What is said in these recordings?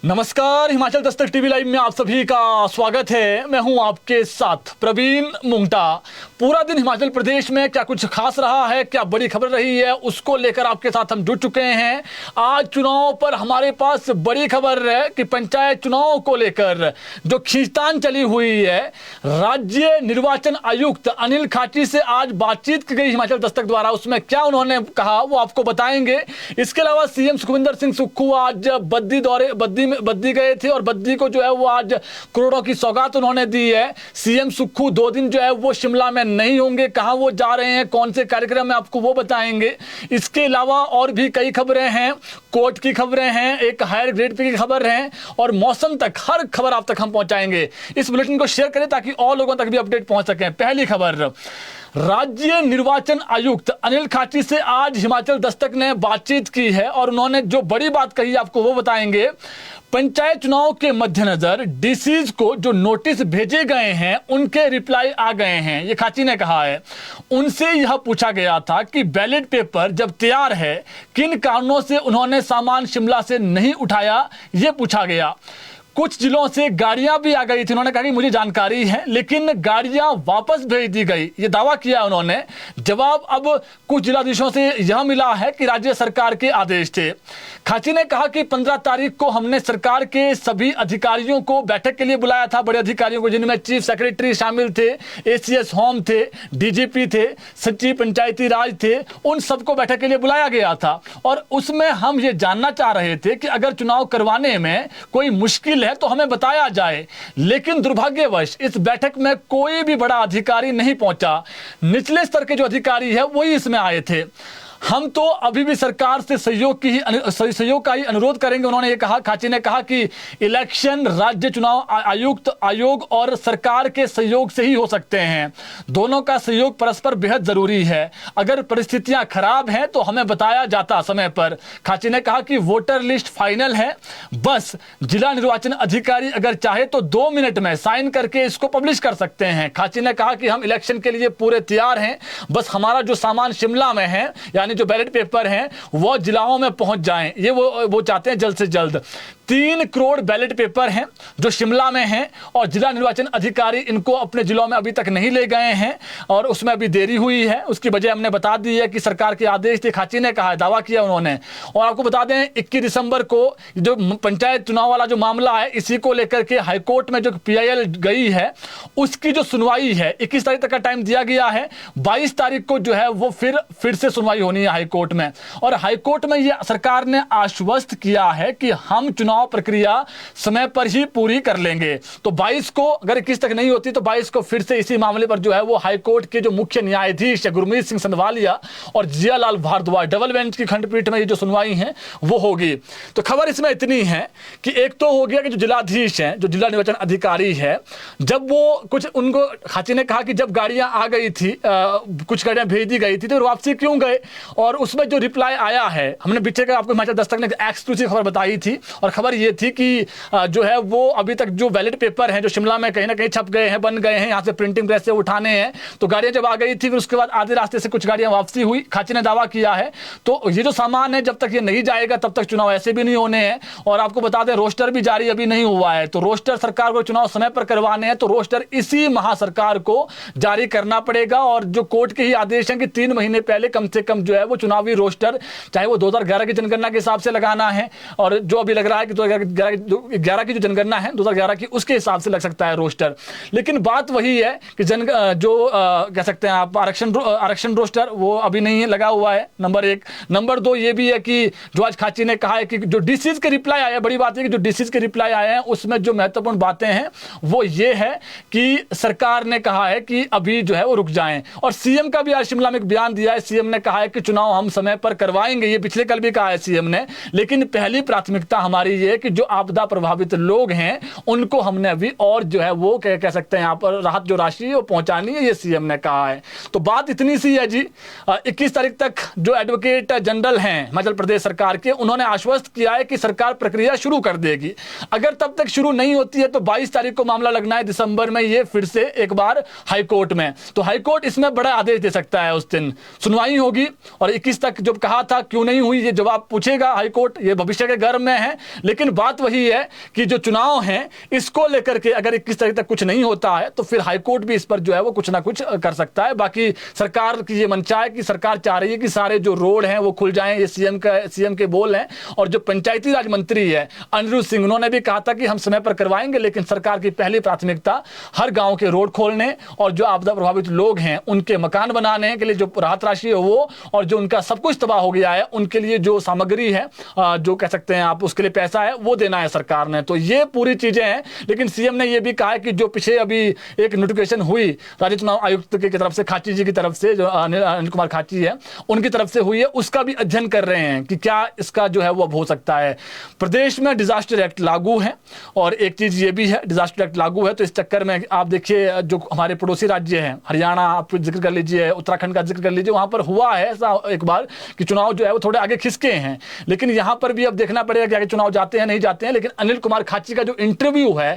नमस्कार, Himachal Dastak TV live में आप सभी का स्वागत है। मैं हूं आपके साथ प्रवीण मुंगटा। पूरा दिन हिमाचल प्रदेश में क्या कुछ खास रहा है, क्या बड़ी खबर रही है, उसको लेकर आपके साथ हम जुड़ चुके हैं। आज चुनाव पर हमारे पास बड़ी खबर है कि पंचायत चुनाव को लेकर जो खींचतान चली हुई है, राज्य निर्वाचन आयुक्त अनिल खाची से आज बातचीत की गई हिमाचल दस्तक द्वारा। उसमें क्या उन्होंने कहा वो आपको बताएंगे। इसके अलावा सीएम सुखविंदर सिंह सुक्खू आज बद्दी गए थे और बद्दी को जो है वो आज करोड़ों की सौगात उन्होंने दी है। सीएम सुक्खू 2 दिन जो है वो शिमला में नहीं होंगे। कहां वो जा रहे हैं, कौन से कार्यक्रम में, आपको वो बताएंगे। इसके अलावा और भी कई खबरें हैं, कोर्ट की खबरें हैं, एक हायर ग्रेड पे की खबर है और मौसम तक हर खबर आप तक हम पहुंचाएंगे। इस बुलेटिन को शेयर करें ताकि और लोगों तक भी अपडेट पहुंच सके। पहली खबर, राज्य निर्वाचन आयुक्त अनिल खाची से आज हिमाचल दस्तक ने बातचीत की है और उन्होंने जो बड़ी बात कही आपको वो बताएंगे। पंचायत चुनाव के मद्देनजर डीसीज को जो नोटिस भेजे गए हैं उनके रिप्लाई आ गए हैं, ये खाची ने कहा है। उनसे यह पूछा गया था कि बैलेट पेपर जब तैयार है किन कारणों से उन्होंने सामान शिमला से नहीं उठाया, ये पूछा गया। कुछ जिलों से गाड़ियां भी आ गई थी। उन्होंने कहा कि मुझे जानकारी है लेकिन गाड़ियां वापस भेज दी गई, ये दावा किया उन्होंने। जवाब अब कुछ जिलाधीशों से यह मिला है कि राज्य सरकार के आदेश थे। खाची ने कहा कि 15 तारीख को हमने सरकार के सभी अधिकारियों को बैठक के लिए बुलाया था, बड़े अधिकारियों को, जिनमें चीफ सेक्रेटरी शामिल थे, एसीएस होम थे, डीजीपी थे, सचिव पंचायती राज थे, उन सबको बैठक के लिए बुलाया गया था। और उसमें हम ये जानना चाह रहे थे कि अगर चुनाव करवाने में कोई मुश्किल है तो हमें बताया जाए। लेकिन दुर्भाग्यवश इस बैठक में कोई भी बड़ा अधिकारी नहीं पहुंचा। निचले स्तर के जो अधिकारी है वही इसमें आए थे। हम तो अभी भी सरकार से सहयोग का ही अनुरोध करेंगे, उन्होंने ये कहा। खाची ने कहा कि इलेक्शन राज्य चुनाव आयोग और सरकार के सहयोग से ही हो सकते हैं। दोनों का सहयोग परस्पर बेहद जरूरी है। अगर परिस्थितियां खराब हैं तो हमें बताया जाता समय पर। खाची ने कहा कि वोटर लिस्ट फाइनल है, बस जिला निर्वाचन अधिकारी अगर चाहे तो 2 मिनट में साइन करके इसको पब्लिश कर सकते हैं। खाची ने कहा कि हम इलेक्शन के लिए पूरे तैयार हैं, बस हमारा जो सामान शिमला में है, यानी जो बैलेट पेपर हैं वो जिलाओं में पहुंच जाएं, ये वो चाहते हैं जल्द से जल्द। 3 करोड़ बैलेट पेपर हैं जो शिमला में हैं और जिला निर्वाचन अधिकारी इनको अपने जिलों में अभी तक नहीं ले गए हैं और उसमें अभी देरी हुई है। उसकी वजह हमने बता दी है कि सरकार के आदेश थे, खाची ने कहा है, दावा किया उन्होंने। और आपको बता दें 21 दिसंबर को जो पंचायत चुनाव वाला जो मामला है, इसी को लेकर के हाईकोर्ट में जो पीआईएल गई है उसकी जो सुनवाई है 21 तारीख तक का टाइम दिया गया है। 22 तारीख को जो है वो फिर से सुनवाई होनी है हाईकोर्ट में। और हाईकोर्ट में ये सरकार ने आश्वस्त किया है कि हम चुनाव प्रक्रिया समय पर ही पूरी कर लेंगे। तो 22 को अगर 21 तक नहीं होती तो 22 को फिर से इसी मामले पर जो है वो हाईकोर्ट के जो मुख्य न्यायाधीश गुरमीत सिंह संधवालिया और जियालाल भारद्वाज डबल बेंच की खंडपीठ में ये जो सुनवाई है वो होगी। तो खबर इसमें इतनी है कि एक तो हो गया कि जो जिलाधीश हैं, जो जिला निर्वाचन अधिकारी है, जब वो कुछ उनको, खाची ने कहा कि जब गाड़ियां आ गई थी, कुछ गाड़ियां भेज दी गई थी तो वापसी क्यों गए। और उसमें जो रिप्लाई आया है, हमने पीछे का आपको हिमाचल दस्तक ने एक्सक्लूसिव खबर बताई थी और खबर ये थी कि जो है वो अभी तक जो बैलेट पेपर हैं जो शिमला में कहीं ना कहीं छप गए हैं, बन गए हैं, यहाँ से प्रिंटिंग प्रेस से उठाने हैं। तो गाड़ियां जब आ गई थी फिर उसके बाद आधे रास्ते से कुछ गाड़ियां वापसी हुई, खाची ने दावा किया है। तो ये जो सामान है जब तक ये नहीं जाएगा तब तक चुनाव ऐसे भी नहीं होने हैं। और आपको बता दें रोस्टर भी जारी अभी नहीं हुआ है। तो रोस्टर सरकार को चुनाव समय पर करवाने हैं तो रोस्टर इसी माह सरकार को जारी करना पड़ेगा। और जो कोर्ट के ही आदेश हैं कि 3 महीने पहले कम से कम जो है वो चुनावी रोस्टर, चाहे वो 2011 की जनगणना के हिसाब से लगाना है और जो अभी लग रहा है कि 2011 की जो जनगणना है 2011 की, उसके हिसाब से लग सकता है रोस्टर। लेकिन बात वही है कि कह सकते हैं आप आरक्षण रोस्टर वो अभी नहीं लगा हुआ है, नंबर 1। नंबर 2 ये भी है कि जो आज खाची ने कहा है कि जो डीसीज के रिप्लाई आया, बड़ी बात है कि जो डीसीज के रिप्लाई आए हैं उसमें जो महत्वपूर्ण बातें हैं वो ये है कि सरकार ने कहा है कि अभी जो है वो रुक जाएं। और सीएम का भी आज शिमला में एक बयान दिया है। सीएम ने कहा है कि चुनाव हम समय पर करवाएंगे, ये पिछले कल भी कहा है सीएम ने, लेकिन पहली प्राथमिकता हमारी ये कि जो आपदा प्रभावित लोग हैं उनको हमने अभी और जो है वो कह सकते हैं यहाँ पर राहत जो राशि है वो पहुंचानी है, ये सीएम ने कहा है। तो बात इतनी सी है जी। 21 तारीख तक जो एडवोकेट जनरल हैं हिमाचल प्रदेश सरकार के, उन्होंने आश्वस्त किया है कि सरकार प्रक्रिया शुरू कर देगी। अगर तब तक शुरू नहीं होती है तो 22 तारीख को मामला लगना है दिसंबर में, ये फिर से एक बार हाईकोर्ट में। तो हाईकोर्ट इसमें बड़ा आदेश दे सकता है, उस दिन सुनवाई होगी। और 21 तक जब कहा था क्यों नहीं हुई ये जवाब पूछेगा हाईकोर्ट, ये भविष्य के गर्भ में है। लेकिन बात वही है कि जो चुनाव हैं इसको लेकर के अगर 21 तारीख तक कुछ नहीं होता है तो फिर हाईकोर्ट भी इस पर जो है वो कुछ ना कुछ कर सकता है। बाकी सरकार की ये मंशा है कि सरकार चाह रही है कि सारे जो रोड हैं वो खुल जाएं, ये सीएम के बोल हैं। और जो पंचायती राज मंत्री है अनिरुद्ध सिंह, उन्होंने भी कहा था कि हम समय पर करवाएंगे, लेकिन सरकार की पहली प्राथमिकता हर गांव के रोड खोलने और जो आपदा प्रभावित लोग हैं उनके मकान बनाने के लिए जो राहत राशि है वो, और जो उनका सब कुछ तबाह हो गया है उनके लिए जो सामग्री है, जो कह सकते हैं आप, उसके लिए पैसा है वो देना है सरकार ने। तो ये पूरी चीजें हैं। लेकिन सीएम ने ये भी कहा है कि जो पीछे अभी एक नोटिफिकेशन हुई राज्य चुनाव आयुक्त की तरफ से, खाची जी की तरफ से, जो अनिल कुमार खाची है उनकी तरफ से हुई है, उसका भी अध्ययन कर रहे हैं कि क्या इसका जो है वो अब हो सकता है। प्रदेश में डिजास्टर एक्ट लागू है और एक चीज ये भी है, डिजास्टर एक्ट लागू है तो इस चक्कर में आप देखिए जो हमारे पड़ोसी राज्य हैं, हरियाणा आप जिक्र कर लीजिए, उत्तराखंड का जिक्र कर लीजिए, वहां पर हुआ है ऐसा एक बार कि चुनाव जो है वो थोड़े आगे खिसके हैं। लेकिन यहां पर भी अब देखना पड़ेगा कि आगे चुनाव जाते हैं नहीं जाते हैं। लेकिन अनिल कुमार खाची का जो इंटरव्यू है,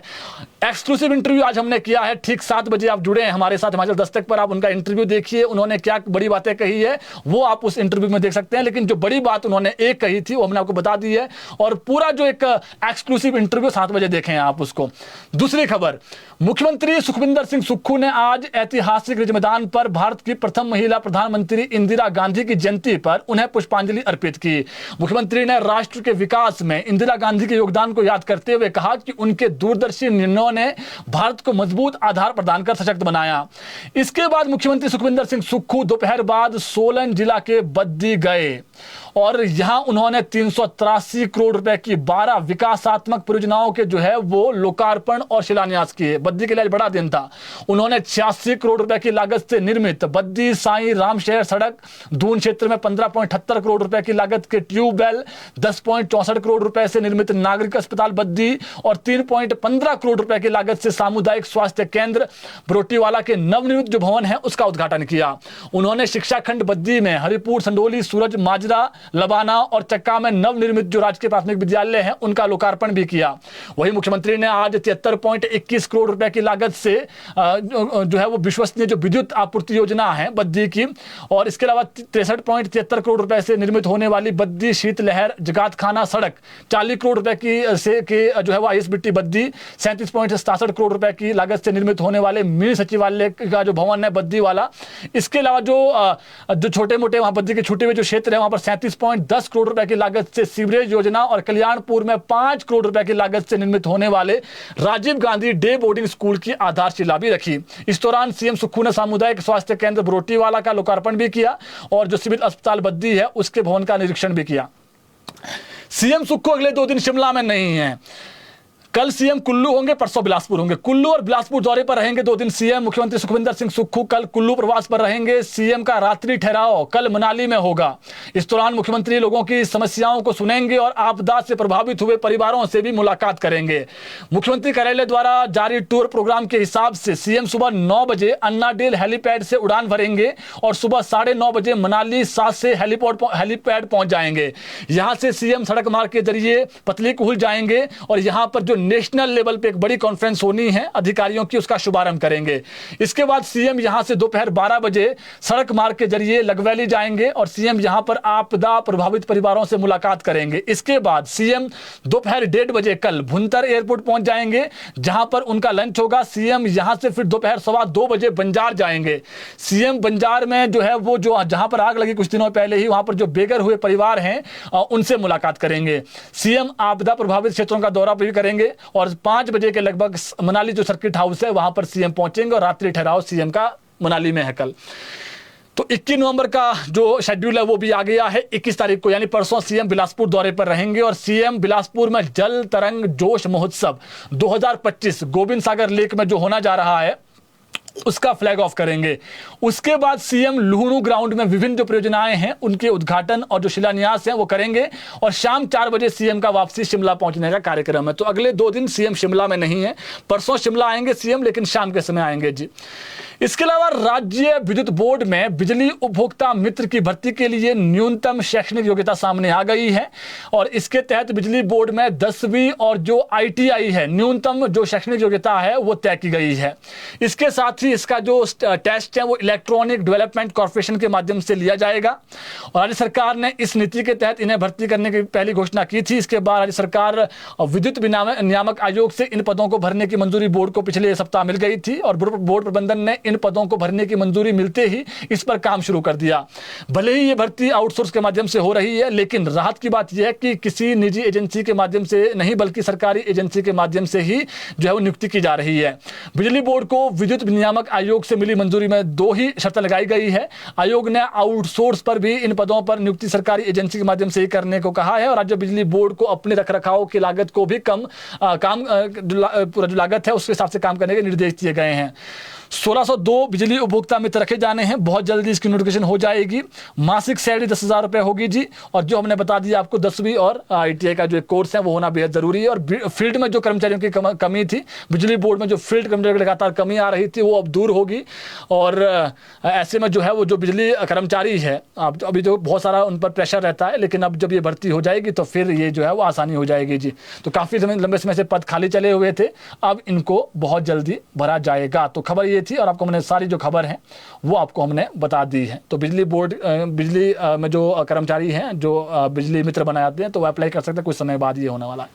एक्सक्लूसिव इंटरव्यू आज हमने किया है, ठीक 7 बजे आप जुड़े हैं हमारे साथ हिमाचल दस्तक पर, आप उनका इंटरव्यू देखिए, उन्होंने क्या बड़ी बातें कही है वो आप उस इंटरव्यू में देख सकते हैं। लेकिन जो बड़ी बात उन्होंने एक कही थी वो हमने आपको बता दी है, और पूरा जो एक एक्सक्लूसिव इंटरव्यू 7 बजे देखें आप उसको। दूसरी खबर, मुख्यमंत्री सुखविंदर सिंह सुक्खू ने आज ऐतिहासिक रिज मैदान पर भारत की प्रथम महिला प्रधानमंत्री इंदिरा गांधी की जयंती पर उन्हें पुष्पांजलि अर्पित की। मुख्यमंत्री ने राष्ट्र के विकास में इंदिरा गांधी के योगदान को याद करते हुए कहा कि उनके दूरदर्शी निर्णयों ने भारत को मजबूत आधार प्रदान कर सशक्त बनाया। इसके बाद मुख्यमंत्री सुखविंदर सिंह सुक्खू दोपहर बाद सोलन जिला के बद्दी गए और यहां उन्होंने 383 करोड़ रुपए की 12 विकासात्मक परियोजनाओं के जो है वो लोकार्पण और शिलान्यास किए। बद्दी के लिए बड़ा दिन था। उन्होंने 86 करोड़ रुपए की लागत से निर्मित बद्दी साई रामशहर सड़क, दून क्षेत्र में 15.78 करोड़ रुपए की लागत के ट्यूबवेल, 10.64 करोड़ रुपए से निर्मित नागरिक अस्पताल बद्दी और 3.15 करोड़ रुपए की लागत से सामुदायिक स्वास्थ्य केंद्र बरोटीवाला के नवनिर्मित जो भवन है उसका उद्घाटन किया। उन्होंने शिक्षा खंड बद्दी में हरिपुर, संडोली, सूरज, माजरा, लबाना और चक्का में नवनिर्मित जो राजकीय प्राथमिक विद्यालय है उनका लोकार्पण भी किया। वहीं मुख्यमंत्री ने आज 73.21 करोड़ रुपए की लागत से जो है वो विश्वसनीय जो विद्युत आपूर्ति योजना है बद्दी की, और इसके अलावा 63.73 करोड़ रुपए से निर्मित होने वाली बद्दी शीतलहर जगातखाना सड़क, 40 करोड़ रुपए की से के जो है वो आईएसबीटी बद्दी, 37.67 करोड़ रुपए की लागत से निर्मित होने वाले मिनी सचिवालय का जो भवन है बद्दी वाला। इसके अलावा जो छोटे मोटे वहां बद्दी के छूटे हुए जो क्षेत्र है वहां पर 37.10 करोड़ रुपए की लागत से सीवरेज योजना और कल्याणपुर में 5 करोड़ रुपए की लागत से निर्मित होने वाले Rajiv Gandhi day boarding school की आधारशिला भी रखी। इस दौरान सीएम सुक्खू ने सामुदायिक स्वास्थ्य केंद्र बरोटीवाला का लोकार्पण भी किया और जो सिविल अस्पताल बद्दी है उसके भवन का निरीक्षण भी किया। सीएम सुक्खू अगले 2 दिन शिमला में नहीं है। कल सीएम कुल्लू होंगे, परसों बिलासपुर होंगे। कुल्लू और बिलासपुर दौरे पर रहेंगे 2 दिन सीएम। मुख्यमंत्री सुखविंदर सिंह सुक्खू कल कुल्लू प्रवास पर रहेंगे। सीएम का रात्रि ठहराव कल मनाली में होगा। इस दौरान मुख्यमंत्री लोगों की समस्याओं को सुनेंगे और आपदा से प्रभावित हुए परिवारों से भी मुलाकात करेंगे। मुख्यमंत्री कार्यालय द्वारा जारी टूर प्रोग्राम के हिसाब से सीएम सुबह 9 बजे अन्नाडेल हेलीपैड से उड़ान भरेंगे और सुबह 9:30 बजे मनाली 7 से हेलीपैड पहुंच जाएंगे। यहां से सीएम सड़क मार्ग के जरिए पतली कुहल जाएंगे और यहां पर जो नेशनल लेवल पे एक बड़ी कॉन्फ्रेंस होनी है अधिकारियों की, उसका शुभारंभ करेंगे। इसके बाद सीएम यहां से दोपहर 12 बजे सड़क मार्ग के जरिए लगवैली जाएंगे और सीएम यहां पर आपदा प्रभावित परिवारों से मुलाकात करेंगे। इसके बाद सीएम दोपहर 1:30 बजे कल भुंतर एयरपोर्ट पहुंच जाएंगे जहां पर उनका लंच होगा। सीएम यहां से फिर दोपहर 2:15 बजे बंजार जाएंगे। सीएम बंजार में जो है वो जो जहां पर आग लगी कुछ दिनों पहले ही, वहां पर जो बेघर हुए परिवार हैं उनसे मुलाकात करेंगे। सीएम आपदा प्रभावित क्षेत्रों का दौरा भी करेंगे और 5 बजे के लगभग मनाली जो सर्किट हाउस है वहां पर सीएम पहुंचेंगे और रात्रि ठहराव सीएम का मनाली में है कल। तो 21 नवंबर का जो शेड्यूल है वो भी आ गया है। 21 तारीख को यानी परसों सीएम बिलासपुर दौरे पर रहेंगे और सीएम बिलासपुर में जल तरंग जोश महोत्सव 2025 गोविंद सागर लेक में जो होना जा रहा है उसका फ्लैग ऑफ करेंगे। उसके बाद सीएम लुहणु ग्राउंड में विभिन्न जो परियोजनाएं हैं उनके उद्घाटन और जो शिलान्यास हैं वो करेंगे और शाम 4 बजे सीएम का वापसी शिमला पहुंचने का कार्यक्रम है। तो अगले 2 दिन सीएम शिमला में नहीं है। परसों शिमला आएंगे सीएम, लेकिन शाम के समय आएंगे जी। इसके अलावा राज्य विद्युत बोर्ड में बिजली उपभोक्ता मित्र की भर्ती के लिए न्यूनतम शैक्षणिक योग्यता सामने आ गई है और इसके तहत बिजली बोर्ड में 10वीं और जो ITI है न्यूनतम जो शैक्षणिक योग्यता है वो तय की गई है। इसके साथ ही इसका जो टेस्ट है वो इलेक्ट्रॉनिक डेवलपमेंट कॉर्पोरेशन के माध्यम से लिया जाएगा और राज्य सरकार ने इस नीति के तहत इन्हें भर्ती करने की पहली घोषणा की थी। इसके बाद राज्य सरकार विद्युत नियामक आयोग से इन पदों को भरने की मंजूरी बोर्ड को पिछले सप्ताह मिल गई थी और बोर्ड प्रबंधन ने इन पदों को भरने की मंजूरी मिलते ही इस पर काम शुरू कर दिया। भले ही ये भर्ती आउटसोर्स के माध्यम से हो रही है, लेकिन राहत की बात यह है कि किसी निजी एजेंसी के माध्यम से नहीं बल्कि सरकारी एजेंसी के माध्यम से ही जो है वो नियुक्ति की जा रही है। बिजली बोर्ड को विद्युत नियामक आयोग से मिली मंजूरी में 2 ही शर्तें लगाई गई है। आयोग ने आउटसोर्स पर भी इन पदों पर नियुक्ति सरकारी एजेंसी के माध्यम से ही करने को कहा है और राज्य बिजली बोर्ड को अपने रखरखाव की लागत को भी पूरा जो लागत है उसके हिसाब से काम करने के निर्देश दिए गए हैं। 1602 बिजली उपभोक्ता मित्र रखे जाने हैं। बहुत जल्दी इसकी नोटिफिकेशन हो जाएगी। मासिक सैलरी 10,000 रुपये होगी जी। और जो हमने बता दिया आपको 10वीं और ITI का जो एक कोर्स है वो होना बेहद जरूरी है। और फील्ड में जो कर्मचारियों की कमी थी, बिजली बोर्ड में जो फील्ड कर्मचारियों की लगातार कमी आ रही थी वो अब दूर होगी और ऐसे में जो है वो जो बिजली कर्मचारी है अभी जो बहुत सारा उन पर प्रेशर रहता है, लेकिन अब जब ये भर्ती हो जाएगी तो फिर ये जो है वो आसानी हो जाएगी जी। तो काफ़ी लंबे समय से पद खाली चले हुए थे, अब इनको बहुत जल्दी भरा जाएगा। तो खबर ये थी और आपको हमने सारी जो खबर है वो आपको हमने बता दी है। तो बिजली बोर्ड बिजली में जो कर्मचारी हैं जो बिजली मित्र बनाते हैं तो वो अप्लाई कर सकते हैं, कुछ समय बाद ये होने वाला है।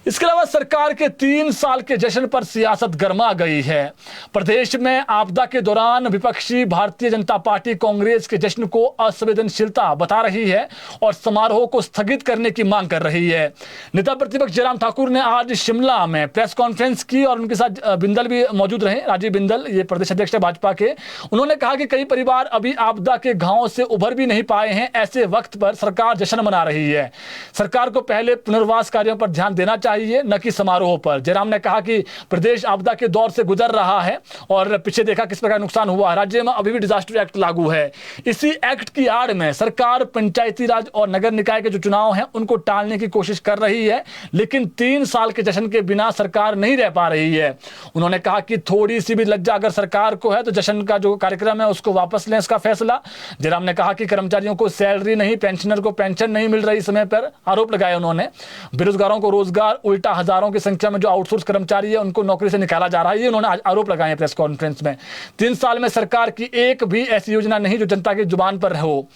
इसके अलावा सरकार के 3 साल के जश्न पर सियासत गर्मा गई है। प्रदेश में आपदा के दौरान विपक्षी भारतीय जनता पार्टी कांग्रेस के जश्न को असंवेदनशीलता बता रही है और समारोह को स्थगित करने की मांग कर रही है। नेता प्रतिपक्ष जयराम ठाकुर ने आज शिमला में प्रेस कॉन्फ्रेंस की और उनके साथ बिंदल भी मौजूद रहे। राजीव बिंदल ये प्रदेश अध्यक्ष है भाजपा के। उन्होंने कहा कि कई परिवार अभी आपदा के घावों से उभर भी नहीं पाए हैं। ऐसे वक्त पर सरकार जश्न मना रही है। सरकार को पहले पुनर्वास कार्यों पर ध्यान देना चाहिए, न कि समारोह पर। जयराम ने कहा कि प्रदेश आपदा के दौर से गुजर रहा है और पीछे देखा किस प्रकार नुकसान हुआ। राज्य में अभी भी डिजास्टर एक्ट लागू है। इसी एक्ट की आड़ में सरकार पंचायती राज और नगर निकाय के जो चुनाव हैं उनको टालने की कोशिश कर रही है, लेकिन 3 साल के जश्न के बिना सरकार नहीं रह पा रही है। उन्होंने कहा कि थोड़ी सी भी लज्जा अगर सरकार को है तो जश्न का जो कार्यक्रम है उसको वापस लें इसका फैसला। जयराम ने कहा कि कर्मचारियों को सैलरी नहीं, पेंशनर को पेंशन नहीं मिल रही समय पर। आरोप लगाया उन्होंने बेरोजगारों को रोजगार, उल्टा हजारों की संख्या में जो आउटसोर्स कर्मचारी है उनको नौकरी से निकाला जा रहा है। ये उन्होंने आरोप लगाए हैं प्रेस कॉन्फ्रेंस में। 3 साल में सरकार की एक भी ऐसी योजना नहीं जो जनता की जुबान पर हो।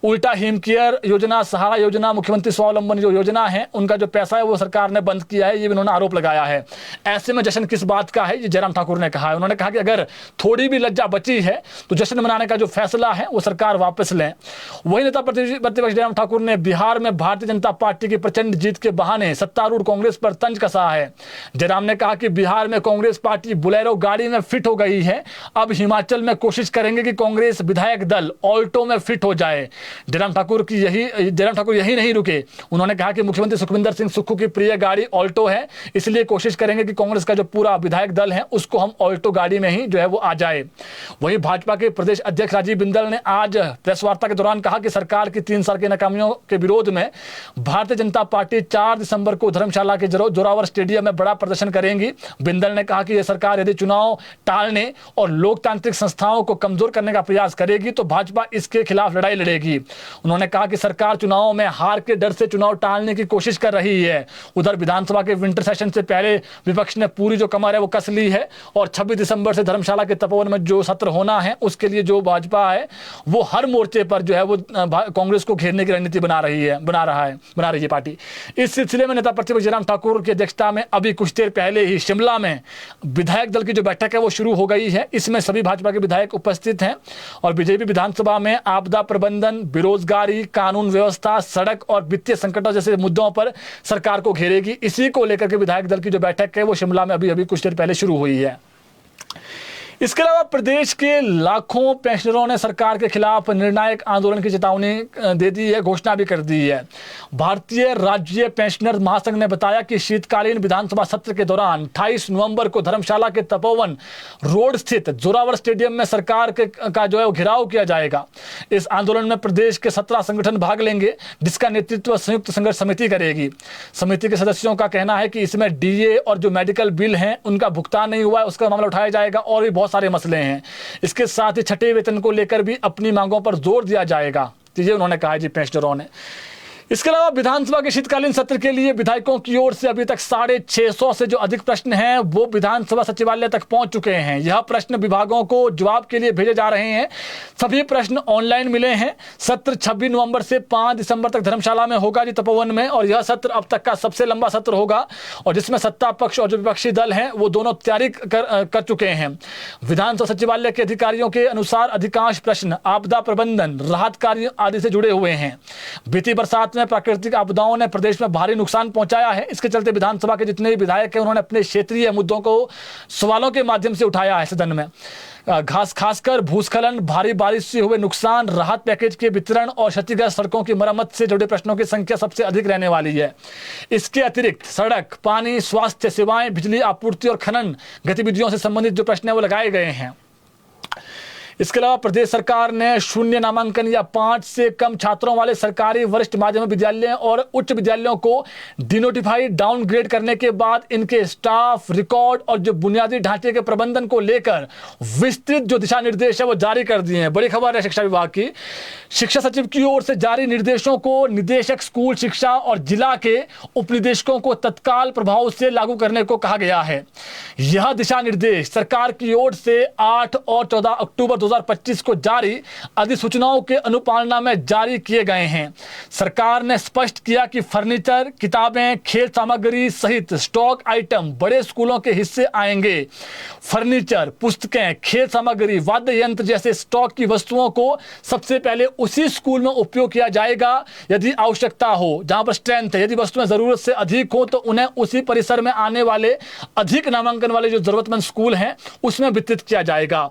उल्टा हिम केयर योजना, सहारा योजना, मुख्यमंत्री स्वावलंबन जो योजना है उनका जो पैसा है वो सरकार ने बंद किया है, ये भी उन्होंने आरोप लगाया है। ऐसे में जश्न किस बात का है, ये जयराम ठाकुर ने कहा है। उन्होंने कहा कि अगर थोड़ी भी लज्जा बची है तो जश्न मनाने का जो फैसला है वो सरकार वापस लें। वही नेता प्रतिपक्ष जयराम ठाकुर ने बिहार में भारतीय जनता पार्टी की प्रचंड जीत के बहाने सत्तारूढ़ कांग्रेस पर तंज कसा है। जयराम ने कहा कि बिहार में कांग्रेस पार्टी बुलेरो गाड़ी में फिट हो गई है, अब हिमाचल में कोशिश करेंगे कि कांग्रेस विधायक दल ऑल्टो में फिट हो जाए। जयराम ठाकुर यही नहीं रुके। उन्होंने कहा कि मुख्यमंत्री सुखविंदर सिंह सुक्खू की प्रिय गाड़ी ऑल्टो है, इसलिए कोशिश करेंगे कि कांग्रेस का जो पूरा विधायक दल है उसको हम ऑल्टो गाड़ी में ही जो है वो आ जाए। वहीं भाजपा के प्रदेश अध्यक्ष राजीव बिंदल ने आज प्रेस वार्ता के दौरान कहा कि सरकार की 3 साल की नाकामियों के विरोध में भारतीय जनता पार्टी 4 दिसंबर को धर्मशाला के जोरावर स्टेडियम में बड़ा प्रदर्शन करेंगी। बिंदल ने कहा कि यह सरकार यदि चुनाव टालने और लोकतांत्रिक संस्थाओं को कमजोर करने का प्रयास करेगी तो भाजपा इसके खिलाफ लड़ाई लड़ेगी। उन्होंने कहा कि सरकार चुनावों में हार के डर से चुनाव टालने की कोशिश कर रही है। उधर विधानसभा के विंटर सेशन से पहले विपक्ष ने पूरी जो कमर है वो कस ली है और 26 दिसंबर से धर्मशाला के तपोवन में जो सत्र होना है उसके लिए जो भाजपा है वो हर मोर्चे पर जो है वो कांग्रेस को घेरने की रणनीति बना रही है पार्टी। इस सिलसिले में नेता प्रतिपक्ष जयराम ठाकुर की अध्यक्षता में अभी कुछ देर पहले ही शिमला में विधायक दल की जो बैठक है वो शुरू हो गई है। इसमें सभी भाजपा के विधायक उपस्थित हैं और बीजेपी विधानसभा में आपदा प्रबंधन, बेरोजगारी, कानून व्यवस्था, सड़क और वित्तीय संकटों जैसे मुद्दों पर सरकार को घेरेगी। इसी को लेकर के विधायक दल की जो बैठक है वो शिमला में अभी कुछ देर पहले शुरू हुई है। इसके अलावा प्रदेश के लाखों पेंशनरों ने सरकार के खिलाफ निर्णायक आंदोलन की चेतावनी दे दी है, घोषणा भी कर दी है। भारतीय राज्य पेंशनर महासंघ ने बताया कि शीतकालीन विधानसभा सत्र के दौरान 28 नवंबर को धर्मशाला के तपोवन रोड स्थित जोरावर स्टेडियम में सरकार का जो है घेराव किया जाएगा। इस आंदोलन में प्रदेश के 17 संगठन भाग लेंगे, जिसका नेतृत्व संयुक्त संघर्ष समिति करेगी। समिति के सदस्यों का कहना है कि इसमें DA और जो मेडिकल बिल हैं उनका भुगतान नहीं हुआ है उसका मामला उठाया जाएगा और भी बहुत बहुत सारे मसले हैं। इसके साथ ही छठे वेतन को लेकर भी अपनी मांगों पर जोर दिया जाएगा, ये उन्होंने कहा है जी पेंशनरों ने। इसके अलावा विधानसभा के शीतकालीन सत्र के लिए विधायकों की ओर से अभी तक 650 से जो अधिक प्रश्न हैं वो विधानसभा सचिवालय तक पहुंच चुके हैं। यह प्रश्न विभागों को जवाब के लिए भेजे जा रहे हैं। सभी प्रश्न ऑनलाइन मिले हैं। सत्र 26 नवंबर से 5 दिसंबर तक धर्मशाला में होगा जी, तपोवन में, और यह सत्र अब तक का सबसे लंबा सत्र होगा और जिसमें सत्ता पक्ष और जो विपक्षी दल हैं वो दोनों तैयारी कर चुके हैं। विधानसभा सचिवालय के अधिकारियों के अनुसार अधिकांश प्रश्न आपदा प्रबंधन, राहत कार्य आदि से जुड़े हुए हैं। बीती बरसात प्राकृतिक आपदाओं ने प्रदेश में भारी नुकसान पहुंचाया है। इसके चलते विधानसभा के जितने भी विधायक हैं उन्होंने अपने क्षेत्रीय मुद्दों को सवालों के माध्यम से उठाया है सदन में। खासकर भूस्खलन, भारी बारिश से हुए नुकसान, राहत पैकेज के वितरण और क्षतिग्रस्त सड़कों की मरम्मत से जुड़े प्रश्नों की संख्या सबसे अधिक रहने वाली है। इसके अतिरिक्त सड़क, पानी, स्वास्थ्य सेवाएं, बिजली आपूर्ति और खनन गतिविधियों से संबंधित जो प्रश्न है वो लगाए गए हैं। इसके अलावा प्रदेश सरकार ने शून्य नामांकन या 5 से कम छात्रों वाले सरकारी वरिष्ठ माध्यमिक विद्यालयों और उच्च विद्यालयों को डिनोटिफाइड डाउनग्रेड करने के बाद इनके स्टाफ, रिकॉर्ड और जो बुनियादी ढांचे के प्रबंधन को लेकर विस्तृत जो दिशा निर्देश है वो जारी कर दिए हैं। बड़ी खबर है शिक्षा विभाग की। शिक्षा सचिव की ओर से जारी निर्देशों को निदेशक स्कूल शिक्षा और जिला के उपनिदेशकों को तत्काल प्रभाव से लागू करने को कहा गया है। यह दिशा निर्देश सरकार की ओर से 8 और 14 अक्टूबर 2025 को जारी अधिसूचनाओं के अनुपालना में जारी किए गए हैं। सरकार ने स्पष्ट किया कि फर्नीचर, किताबें, खेल सामग्री सहित स्टॉक आइटम बड़े स्कूलों के हिस्से आएंगे। फर्नीचर, पुस्तकें, खेल सामग्री, वाद्य यंत्र जैसे स्टॉक की वस्तुओं को सबसे पहले उसी स्कूल में उपयोग किया जाएगा यदि आवश्यकता हो, जहां पर स्ट्रेंथ है। यदि वस्तुएं जरूरत से अधिक हो तो उन्हें उसी परिसर में आने वाले अधिक नामांकन वाले जो जरूरतमंद स्कूल हैं उसमें वितरित किया जाएगा।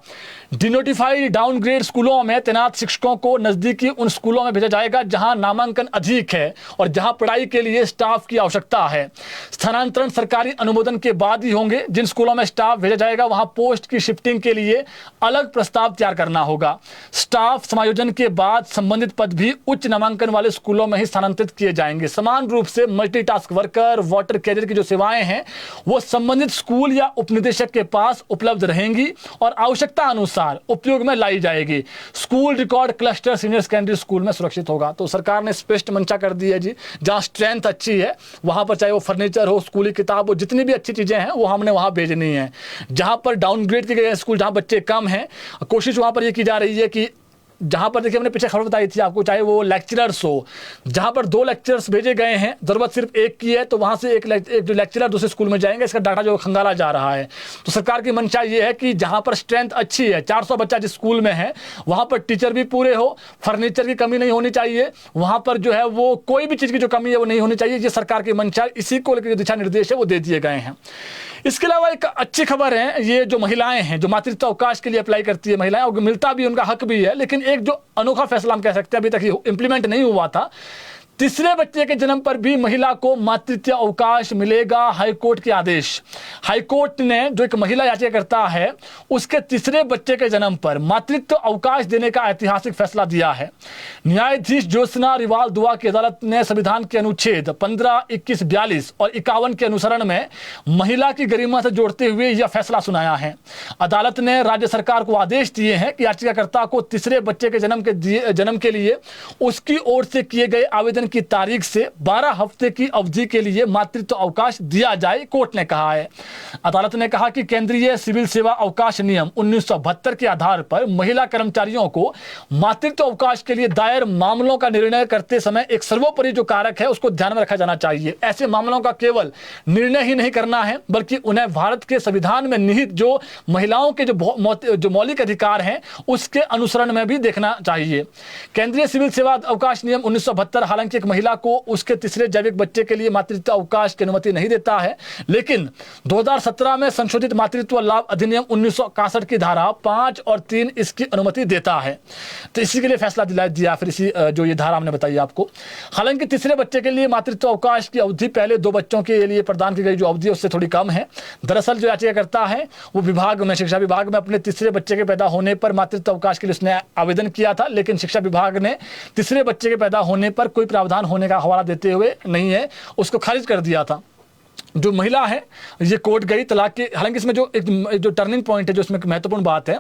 डिनोटिफाइड डाउनग्रेड स्कूलों में तैनात शिक्षकों को नजदीकी उन स्कूलों में भेजा जाएगा जहां नामांकन अधिक है और जहां पढ़ाई के लिए स्टाफ की आवश्यकता है। स्थानांतरण सरकारी अनुमोदन के बाद ही होंगे। जिन स्कूलों में स्टाफ भेजा जाएगा वहां पोस्ट की शिफ्टिंग के लिए अलग प्रस्ताव तैयार करना होगा। स्टाफ समायोजन के बाद संबंधित पद भी उच्च नामांकन वाले स्कूलों में ही स्थानांतरित किए जाएंगे। समान रूप से मल्टीटास्क वर्कर, वाटर कैरियर की जो सेवाएं हैं वो संबंधित स्कूल या उपनिदेशक के पास उपलब्ध रहेंगी और आवश्यकता अनुसार उपयोग में लाई जाएगी। School record cluster senior secondary school में सुरक्षित होगा। तो सरकार ने स्पष्ट मंशा कर दी है जी, जहां स्ट्रेंथ अच्छी है वहां पर चाहे वो फर्नीचर हो, स्कूली किताब हो, जितनी भी अच्छी चीजें हैं वो हमने वहां भेजनी है। जहां पर डाउनग्रेड किए गए स्कूल, जहां बच्चे कम हैं, कोशिश वहां पर यह की जा रही है कि जहां पर देखिए हमने पीछे खबर बताई थी आपको, चाहे वो लेक्चरर्स हो, जहां पर 2 लेक्चरर्स भेजे गए हैं, जरूरत सिर्फ एक की है, तो वहां से एक जो लेक्चरर दूसरे स्कूल में जाएंगे। इसका डाटा जो खंगाला जा रहा है। तो सरकार की मंशा ये है कि जहां पर स्ट्रेंथ अच्छी है, 400 बच्चा जिस स्कूल में है वहां पर टीचर भी पूरे हो, फर्नीचर की कमी नहीं होनी चाहिए, वहां पर जो है वो कोई भी चीज की जो कमी है वो नहीं होनी चाहिए। ये सरकार की मंशा, इसी को लेकर जो दिशा निर्देश है वो दे दिए गए हैं। इसके अलावा एक अच्छी खबर है, ये जो महिलाएं हैं जो मातृत्व अवकाश के लिए अप्लाई करती है महिलाएं, और मिलता भी उनका हक भी है, लेकिन एक जो अनोखा फैसला हम कह सकते हैं अभी तक इंप्लीमेंट नहीं हुआ था, तीसरे बच्चे के जन्म पर भी महिला को मातृत्व अवकाश मिलेगा। हाईकोर्ट के आदेश। हाईकोर्ट ने जो एक महिला याचिकाकर्ता है उसके तीसरे बच्चे के जन्म पर मातृत्व अवकाश देने का ऐतिहासिक फैसला दिया है। न्यायाधीश ज्योत्सना रिवाल दुआ की अदालत ने संविधान के अनुच्छेद 15, 21, 42 और 51 के अनुसरण में महिला की गरिमा से जोड़ते हुए यह फैसला सुनाया है। अदालत ने राज्य सरकार को आदेश दिए हैं कि याचिकाकर्ता को तीसरे बच्चे के जन्म के लिए उसकी ओर से किए गए आवेदन की तारीख से 12 हफ्ते की अवधि के लिए मातृत्व अवकाश दिया जाए। कोर्ट ने कहा है, अदालत ने कहा कि केंद्रीय सिविल सेवा अवकाश नियम 1972 के आधार पर महिला कर्मचारियों को मातृत्व अवकाश के लिए दायर मामलों का निर्णय करते समय एक सर्वोपरि जो कारक है उसको ध्यान में रखा जाना चाहिए। ऐसे मामलों का केवल निर्णय ही नहीं करना है बल्कि उन्हें भारत के संविधान में निहित जो महिलाओं के जो मौलिक अधिकार हैं उसके अनुसरण में भी देखना चाहिए। केंद्रीय सिविल सेवा अवकाश नियम 1972 हालांकि एक महिला को उसके तीसरे जैविक बच्चे के लिए मातृत्व अवकाश की अनुमति नहीं देता है, लेकिन 2017 में संशोधित मातृत्व लाभ अधिनियम 1961 की धारा 5 और 3 इसकी अनुमति देता है। तो इसी के लिए फैसला दिया फिर इसी जो ये धारा हमने बताई आपको। हालांकि तीसरे बच्चे के लिए मातृत्व अवकाश की अवधि पहले 2 बच्चों के लिए प्रदान की गई जो अवधि है उससे थोड़ी कम है। दरअसल जो याचिकाकर्ता है वो विभाग में, शिक्षा विभाग में अपने तीसरे बच्चे के पैदा होने पर मातृत्व अवकाश के लिए उसने आवेदन किया था, लेकिन शिक्षा विभाग ने तीसरे बच्चे के पैदा होने पर कोई प्रावधान होने का हवाला देते हुए नहीं है उसको खारिज कर दिया था। जो महिला है ये कोर्ट गई तलाक के, हालांकि इसमें जो टर्निंग पॉइंट है, जो इसमें महत्वपूर्ण बात है,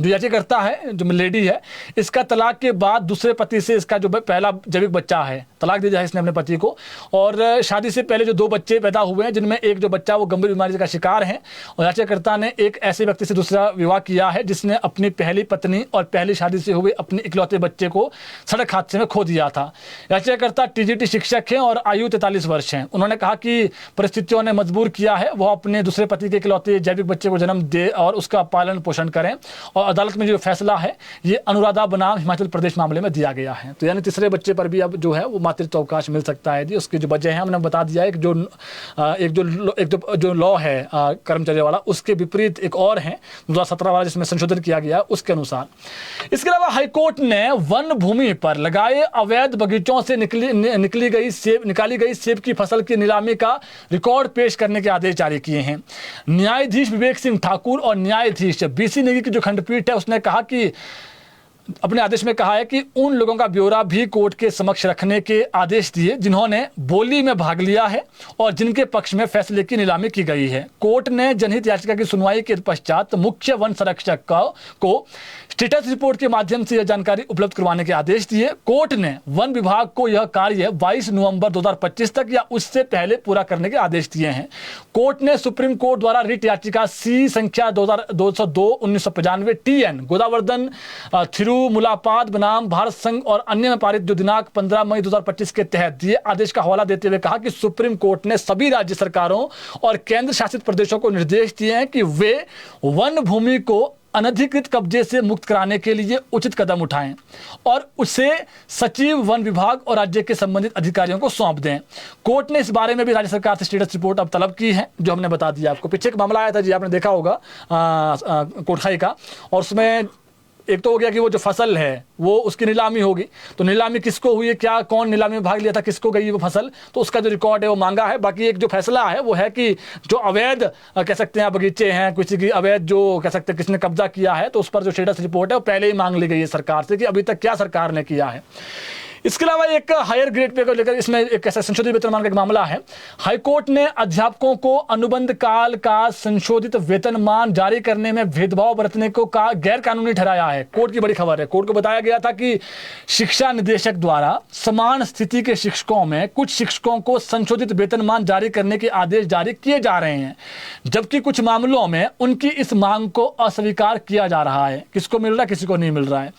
जो याचिकाकर्ता है, जो लेडी है, इसका तलाक के बाद दूसरे पति से इसका जो पहला जैविक बच्चा है, तलाक दिया है इसने अपने पति को, और शादी से पहले जो 2 बच्चे पैदा हुए हैं, जिनमें एक जो बच्चा वो गंभीर बीमारी का शिकार है, और याचिकाकर्ता ने एक ऐसे व्यक्ति से दूसरा विवाह किया है जिसने अपनी पहली पत्नी और पहली शादी से हुए अपने इकलौते बच्चे को सड़क हादसे में खो दिया था। याचिकाकर्ता टीजीटी शिक्षक हैं और आयु 43 वर्ष है। उन्होंने कहा कि परिस्थितियों ने मजबूर किया है वो अपने दूसरे पति के इकलौते जैविक बच्चे को जन्म दे और उसका पालन पोषण करें, और अदालत में जो फैसला है ये अनुराधा बनाम हिमाचल प्रदेश मामले में दिया गया है। तो यानी तीसरे बच्चे पर भी अब जो है वो मातृत्व अवकाश मिल सकता है जी। उसकी जो वजह है हमने बता दिया है कि जो लॉ है कर्मचारी वाला, उसके विपरीत एक और है 2017 वाला जिसमें संशोधन किया गया उसके अनुसार। इसके अलावा हाईकोर्ट ने वन भूमि पर लगाए अवैध बगीचों से निकाली गई सेब की फसल की नीलामी का रिकॉर्ड पेश करने के आदेश जारी किए हैं। न्यायाधीश विवेक सिंह ठाकुर और न्यायाधीश बीसी नेगी की जो खंडपीठ है उसने कहा कि अपने आदेश में कहा है कि उन लोगों का ब्यौरा भी कोर्ट के समक्ष रखने के आदेश दिए जिन्होंने बोली में भाग लिया है और जिनके पक्ष में फैसले की नीलामी की गई है। कोर्ट ने जनहित याचिका की सुनवाई के पश्चात मुख्य वन संरक्षक को स्टेटस रिपोर्ट के माध्यम से यह जानकारी उपलब्ध करवाने के आदेश दिए। कोर्ट ने वन विभाग को यह कार्य 22 नवंबर 2025 तक या उससे पहले पूरा करने के आदेश दिए हैं। कोर्ट ने सुप्रीम कोर्ट द्वारा रिट याचिका सी संख्या 202/1995 TN गोदावर्धन मुलापाद बनाम भारत संघ और अन्य में पारित जो दिनांक 15 मई 2025 के तहत दिए आदेश का हवाला देते हुए कहा कि सुप्रीम कोर्ट ने सभी राज्य सरकारों और केंद्र शासित प्रदेशों को निर्देश दिए हैं कि वे वन भूमि को अनधिकृत कब्जे से मुक्त कराने के लिए उचित कदम उठाएं और उसे सचिव वन विभाग और राज्य के संबंधित अधिकारियों को सौंप दें। कोर्ट ने इस बारे में भी राज्य सरकार से स्टेटस रिपोर्ट अब तलब की है, जो हमने बता दिया आपको। पीछे एक मामला आया था जी, आपने देखा होगा कोटखाई का, और उसमें एक तो हो गया कि वो जो फसल है वो उसकी नीलामी होगी, तो नीलामी किसको हुई है, क्या कौन नीलामी में भाग लिया था, किसको गई वो फसल, तो उसका जो रिकॉर्ड है वो मांगा है। बाकी एक जो फैसला है वो है कि जो अवैध कह सकते हैं बगीचे हैं, किसी की अवैध जो कह सकते हैं किसने कब्जा किया है, तो उस पर जो स्टेटस रिपोर्ट है वो पहले ही मांग ली गई है सरकार से कि अभी तक क्या सरकार ने किया है। इसके अलावा एक हायर ग्रेड पे को लेकर इसमें एक ऐसा संशोधित वेतनमान का एक मामला है। हाईकोर्ट ने अध्यापकों को अनुबंध काल का संशोधित वेतनमान जारी करने में भेदभाव बरतने को गैर कानूनी ठहराया है। कोर्ट की बड़ी खबर है। कोर्ट को बताया गया था कि शिक्षा निदेशक द्वारा समान स्थिति के शिक्षकों में कुछ शिक्षकों को संशोधित वेतनमान जारी करने के आदेश जारी किए जा रहे हैं, जबकि कुछ मामलों में उनकी इस मांग को अस्वीकार किया जा रहा है। किसको मिल रहा है, किसी को नहीं मिल रहा है।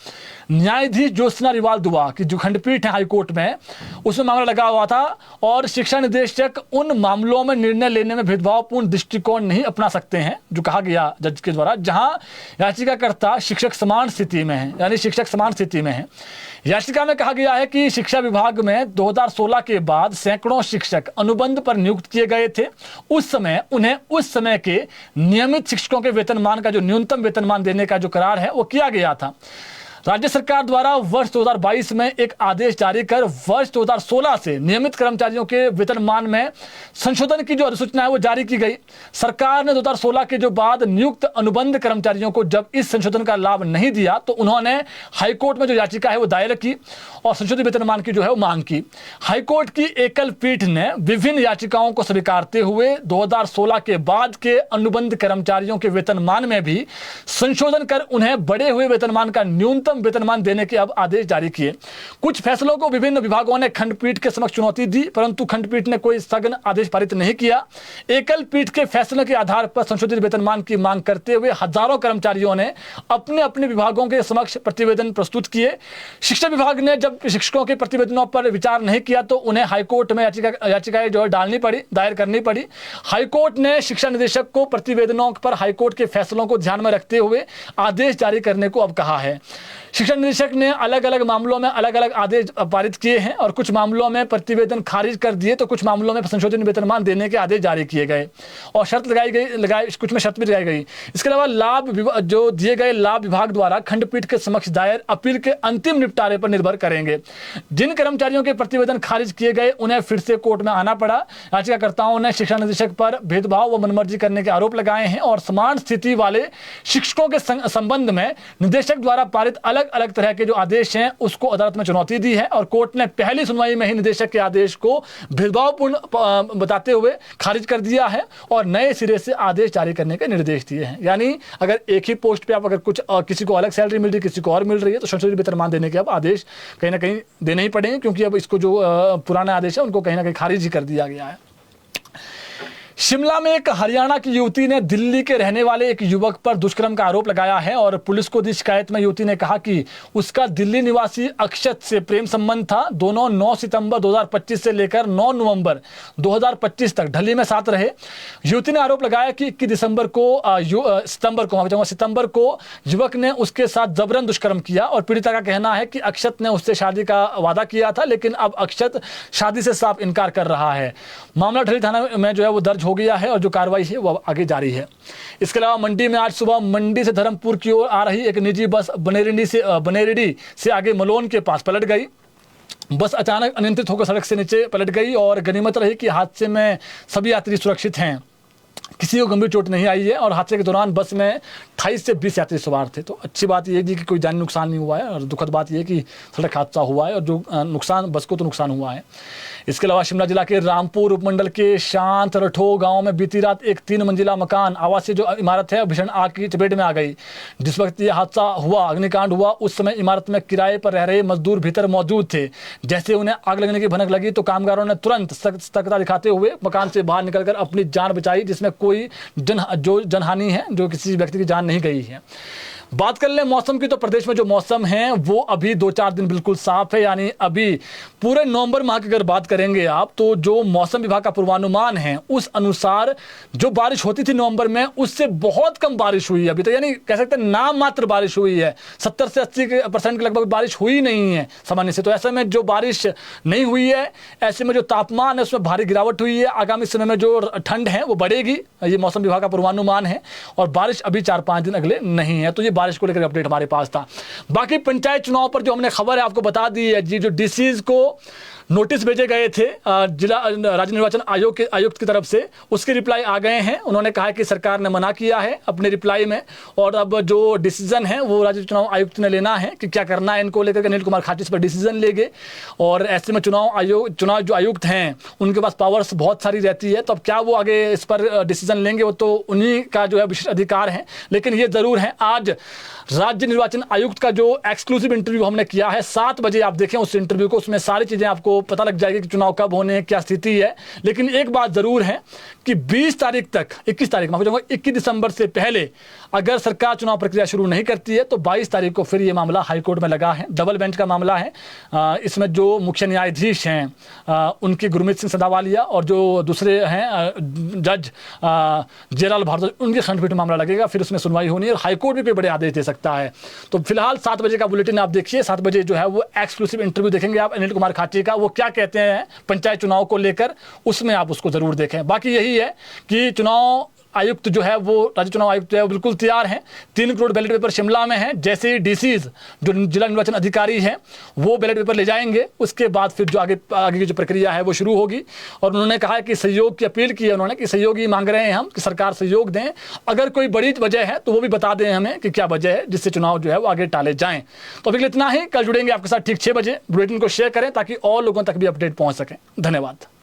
न्यायाधीश ज्योत्सना रिवाल दुआ की जो खंडपीठ है हाईकोर्ट में, उसमें मामला लगा हुआ था और शिक्षा निदेशक उन मामलों में निर्णय लेने में भेदभावपूर्ण दृष्टिकोण नहीं अपना सकते हैं, जो कहा गया जज के द्वारा, जहां याचिकाकर्ता शिक्षक समान स्थिति में है, यानी शिक्षक समान स्थिति में है। याचिका में कहा गया है कि शिक्षा विभाग में 2016 के बाद सैकड़ों शिक्षक अनुबंध पर नियुक्त किए गए थे। उस समय उन्हें उस समय के नियमित शिक्षकों के वेतनमान का जो न्यूनतम वेतनमान देने का जो करार है वो किया गया था। राज्य सरकार द्वारा वर्ष 2022 में एक आदेश जारी कर वर्ष 2016 से नियमित कर्मचारियों के वेतनमान में संशोधन की जो अधिसूचना है वो जारी की गई। सरकार ने 2016 के जो बाद नियुक्त अनुबंध कर्मचारियों को जब इस संशोधन का लाभ नहीं दिया तो उन्होंने हाईकोर्ट में जो याचिका है वो दायर की और संशोधित वेतनमान की जो है वो मांग की। हाईकोर्ट की एकल पीठ ने विभिन्न याचिकाओं को स्वीकारते हुए 2016 के बाद के अनुबंध कर्मचारियों के वेतनमान में भी संशोधन कर उन्हें बढ़े हुए वेतनमान का न्यूनतम वेतनमान देने के अब आदेश जारी किए। कुछ फैसलों को विभिन्न विभागों ने खंडपीठ के समक्ष चुनौती दी, परंतु खंडपीठ ने कोई स्थगन आदेश पारित नहीं किया। एकल पीठ के फैसले के आधार पर संशोधित वेतनमान की मांग करते हुए हजारों कर्मचारियों ने अपने अपने विभागों के समक्ष प्रतिवेदन प्रस्तुत किए। शिक्षा विभाग ने जब शिक्षकों के प्रतिवेदनों पर विचार नहीं किया तो उन्हें हाईकोर्ट में याचिकाएं जो है डालनी पड़ी, दायर करनी पड़ी। हाईकोर्ट ने शिक्षा निदेशक को प्रतिवेदनों पर हाईकोर्ट के फैसलों को ध्यान में रखते हुए आदेश जारी करने को अब कहा है। शिक्षा निदेशक ने अलग अलग मामलों में अलग अलग आदेश पारित किए हैं और कुछ मामलों में प्रतिवेदन खारिज कर दिए तो कुछ मामलों में संशोधित वेतनमान देने के आदेश जारी किए गए और शर्त कुछ में शर्त भी लगाई गई। इसके अलावा लाभ जो दिए गए लाभ विभाग द्वारा खंडपीठ के समक्ष दायर अपील के अंतिम निपटारे पर निर्भर करेंगे। जिन कर्मचारियों के प्रतिवेदन खारिज किए गए उन्हें फिर से कोर्ट में आना पड़ा। याचिकाकर्ताओं ने शिक्षा निदेशक पर भेदभाव व मनमर्जी करने के आरोप लगाए हैं और समान स्थिति वाले शिक्षकों के संबंध में निदेशक द्वारा पारित अलग अलग अलग तरह के जो आदेश हैं उसको अदालत में चुनौती दी है और कोर्ट ने पहली सुनवाई में ही निदेशक के आदेश को भेदभावपूर्ण बताते हुए खारिज कर दिया है और नए सिरे से आदेश जारी करने के निर्देश दिए हैं। यानी अगर एक ही पोस्ट पे आप अगर कुछ किसी को अलग सैलरी मिल रही है, किसी को और मिल रही है, तो संशोधित वेतनमान देने के अब आदेश कहीं ना कहीं देने ही पड़ेंगे, क्योंकि अब इसको जो पुराना आदेश है उनको कहीं ना कहीं खारिज ही कर दिया गया है। शिमला में एक हरियाणा की युवती ने दिल्ली के रहने वाले एक युवक पर दुष्कर्म का आरोप लगाया है और पुलिस को दी शिकायत में युवती ने कहा कि उसका दिल्ली निवासी अक्षत से प्रेम संबंध था। दोनों 9 सितंबर 2025 से लेकर 9 नवंबर 2025 तक ढली में साथ रहे। युवती ने आरोप लगाया कि 21 सितंबर को युवक ने उसके साथ जबरन दुष्कर्म किया और पीड़िता का कहना है कि अक्षत ने उससे शादी का वादा किया था, लेकिन अब अक्षत शादी से साफ इनकार कर रहा है। मामला ढली थाना में जो है वो दर्ज हो गया है और जो कार्रवाई है वो आगे जारी है। इसके अलावा मंडी में आज सुबह मंडी से धर्मपुर की ओर आ रही एक निजी बस बनेरेडी से आगे मलोन के पास पलट गई। बस अचानक अनियंत्रित होकर सड़क से नीचे पलट गई और गनीमत रही कि हादसे में सभी यात्री सुरक्षित हैं, किसी को गंभीर चोट नहीं आई है और हादसे के दौरान बस में 28 से 20 यात्री सवार थे। तो अच्छी बात यह थी कि कोई जानी नुकसान नहीं हुआ है और दुखद बात यह कि सड़क हादसा हुआ है और जो नुकसान बस को तो नुकसान हुआ है। इसके अलावा शिमला जिला के रामपुर उपमंडल के शांत रठो गांव में बीती रात एक 3 मंजिला मकान आवासीय जो इमारत है भीषण आग की चपेट में आ गई। जिस वक्त यह हादसा हुआ, अग्निकांड हुआ, उस समय इमारत में किराए पर रह रहे मजदूर भीतर मौजूद थे। जैसे उन्हें आग लगने की भनक लगी तो कामगारों ने तुरंत सतर्कता दिखाते हुए मकान से बाहर निकलकर अपनी जान बचाई, जिसमें कोई जनहानि है, जो किसी व्यक्ति की जान नहीं गई है। बात कर ले मौसम की, तो प्रदेश में जो मौसम है वो अभी 2-4 दिन बिल्कुल साफ है। यानी अभी पूरे नवंबर माह की अगर बात करेंगे आप, तो जो मौसम विभाग का पूर्वानुमान है उस अनुसार जो बारिश होती थी नवंबर में उससे बहुत कम बारिश हुई है अभी तक। यानी कह सकते हैं नाम मात्र बारिश हुई है, 70 से 80% के लगभग बारिश हुई नहीं है सामान्य से। तो ऐसे में जो बारिश नहीं हुई है, ऐसे में जो तापमान है उसमें भारी गिरावट हुई है। आगामी समय में जो ठंड है वो बढ़ेगी, ये मौसम विभाग का पूर्वानुमान है। और बारिश अभी 4-5 दिन अगले नहीं है। तो ये बारिश को लेकर अपडेट हमारे पास था। बाकी पंचायत चुनाव पर जो हमने खबर है आपको बता दी है जी, जो डीसीज को नोटिस भेजे गए थे जिला राज्य निर्वाचन आयुक्त की तरफ से, उसके रिप्लाई आ गए हैं। उन्होंने कहा कि सरकार ने मना किया है अपने रिप्लाई में और अब जो डिसीजन है वो राज्य चुनाव आयुक्त ने लेना है कि क्या करना है इनको लेकर। अनिल कुमार खाची इस पर डिसीजन लेंगे और ऐसे में चुनाव जो आयुक्त हैं उनके पास पावर्स बहुत सारी रहती है। तो अब क्या वो आगे इस पर डिसीजन लेंगे वो तो उन्हीं का जो है विशेष अधिकार है। लेकिन ये जरूर है, आज राज्य निर्वाचन आयुक्त का जो एक्सक्लूसिव इंटरव्यू हमने किया है 7 बजे, आप देखें उस इंटरव्यू को, उसमें सारी चीजें आपको पता लग जाएगी कि चुनाव कब होने, क्या स्थिति है। लेकिन एक बात जरूर है कि 21 दिसंबर से पहले अगर सरकार चुनाव प्रक्रिया शुरू नहीं करती है तो 22 तारीख को फिर ये मामला हाईकोर्ट में लगा है। डबल बेंच का मामला है। इसमें जो मुख्य न्यायाधीश हैं उनकी गुरमीत सिंह सदावालिया और जो दूसरे हैं जज जेराल भारद्वाज, उनके खंडपीठ में मामला लगेगा। फिर उसमें सुनवाई होनी है और हाईकोर्ट भी कोई बड़े आदेश दे सकता है। तो फिलहाल 7 बजे का बुलेटिन आप देखिए, 7 बजे जो है वो एक्सक्लूसिव इंटरव्यू देखेंगे आप अनिल कुमार खाची का, वो क्या कहते हैं पंचायत चुनाव को लेकर, उसमें आप उसको जरूर देखें। बाकी यही है कि चुनाव आयुक्त जो है वो राज्य चुनाव आयुक्त जो है बिल्कुल तैयार हैं। 3 करोड़ बैलेट पेपर शिमला में है। जैसे ही डीसीज जो जिला निर्वाचन अधिकारी हैं वो बैलेट पेपर ले जाएंगे, उसके बाद फिर जो आगे की जो प्रक्रिया है वो शुरू होगी। और उन्होंने कहा है कि सहयोग की अपील की है उन्होंने कि सहयोग ही मांग रहे हैं हम कि सरकार सहयोग दें। अगर कोई बड़ी वजह है तो वो भी बता दें हमें कि क्या वजह है जिससे चुनाव जो है वो आगे टाले जाएं। तो अभी इतना ही, कल जुड़ेंगे आपके साथ ठीक 6 बजे। बुलेटिन को शेयर करें ताकि और लोगों तक भी अपडेट पहुंच सकें। धन्यवाद।